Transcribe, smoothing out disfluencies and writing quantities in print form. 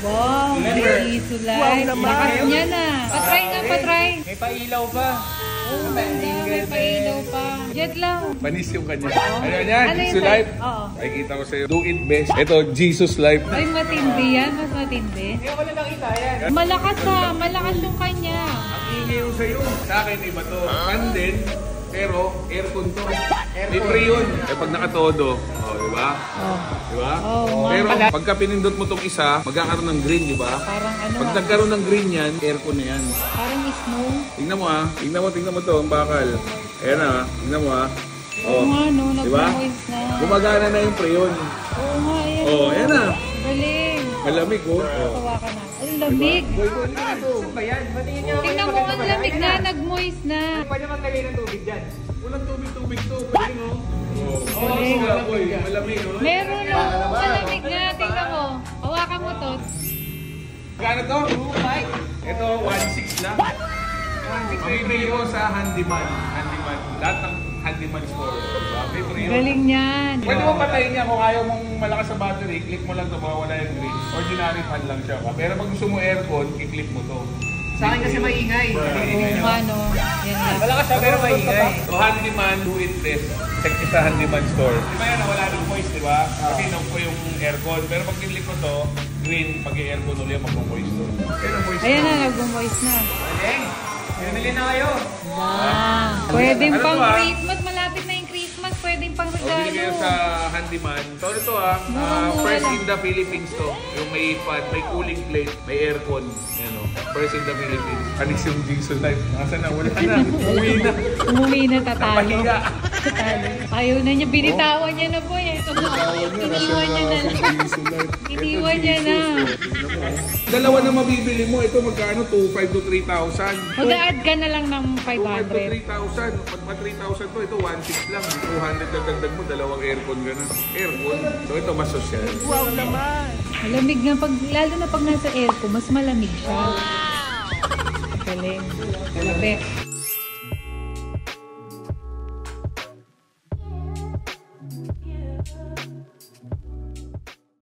Wow, may isulay. Lakas niya na. Patry nga, patry. May pailaw pa. Oh, ganda. May pailaw pa. Jet lang. Panis yung kanya. Ano yan? Ano Jesus yun? Life? Oo. Nakikita ko sa'yo. Do it best. Ito, Jesus Life. Ay, matindi yan. Mas matindi. Hindi ko na nakita yan. Malakas ha. Malakas yung kanya. Ang ingay yung sa'yo. Sa akin, iba to. Fan din, pero aircon to. Libre yun. Eh, pag nakatodo, diba? Diba? Pero pagka pinindot mo tong isa, magkakaroon ng green, diba? Parang ano. Pag nagkaroon ng green yan, aircon na yan. Parang snow. Tingnan mo ha. Tingnan mo to, ang bakal. Ayan ha. Tingnan mo ha. Oo nga, no. Diba? Nag-moist na. Gumagana na yung preyon. Oo nga, ayan. Ayan na. Galing. Malamig oh. Tawa ka na. Ang lamig. Ano ba yan? Batiin niyo. Tingnan mo, ang lamig na. Nag-moist na. Pwede maglagay ng tubig dyan. Walang tubig to. Pwede mo. Galing. Malamig oh. Meron no. Malamig na. Tingnan mo. Hawakan mo to. Gano to? 2.5. Ito, 1.6 lang. 1.6. Mabibili mo sa handyman. Lahat ng handyman store. May free yun. Galing yan. Pwede mo patayin niya kung ayaw mong malakas sa battery, click mo lang ito, mawawala yung green. Ordinary fan lang siya. Pero pag gusto mo aircon, i-click mo to. Sa akin kasi maingay. Oo nga, no. Yan lang. Malakas siya pero maingay. So handyman, do it best. Check nyo sa handyman store. Di ba yan, wala ng moist, di ba? Kasi nung po yung aircon. Pero pag click mo to, green, pag i-aircon ulit, mag-moist to. Ayan na, nag-moist na. Galing. Bumili na kayo. Wow. Pwedeng pang Christmas. Malapit na yung Christmas. Pwedeng pang O, bili kayo regalo. sa handyman. So ito Murang-mura first lang. in the Philippines to. Yung may fan, may cooling plate, may aircon. Yan o. First in the Philippines. Panis yung Jesus Life. Nasaan na? Wala na. Umuwi na. Umuwi na, tatalo. Pahiga. Tatalo. Ayaw na niya. Binitawan niya na po. Ito na. Iniwan niya na lang. Iniwan niya na. Dalawa na mabibili mo. Ito magkano? 2,500 to 3,000. Mag-a-add ka na lang ng 2,500 to 500. 3,000. Pag pa 3,000 to, ito 1,600 lang. 200 na dagdag mo, dalawang aircon ka na. Aircon. So ito mas social. Wow naman. Malamig nga. Lalo na pag nasa aircon, mas malamig siya. Galing. Malapit.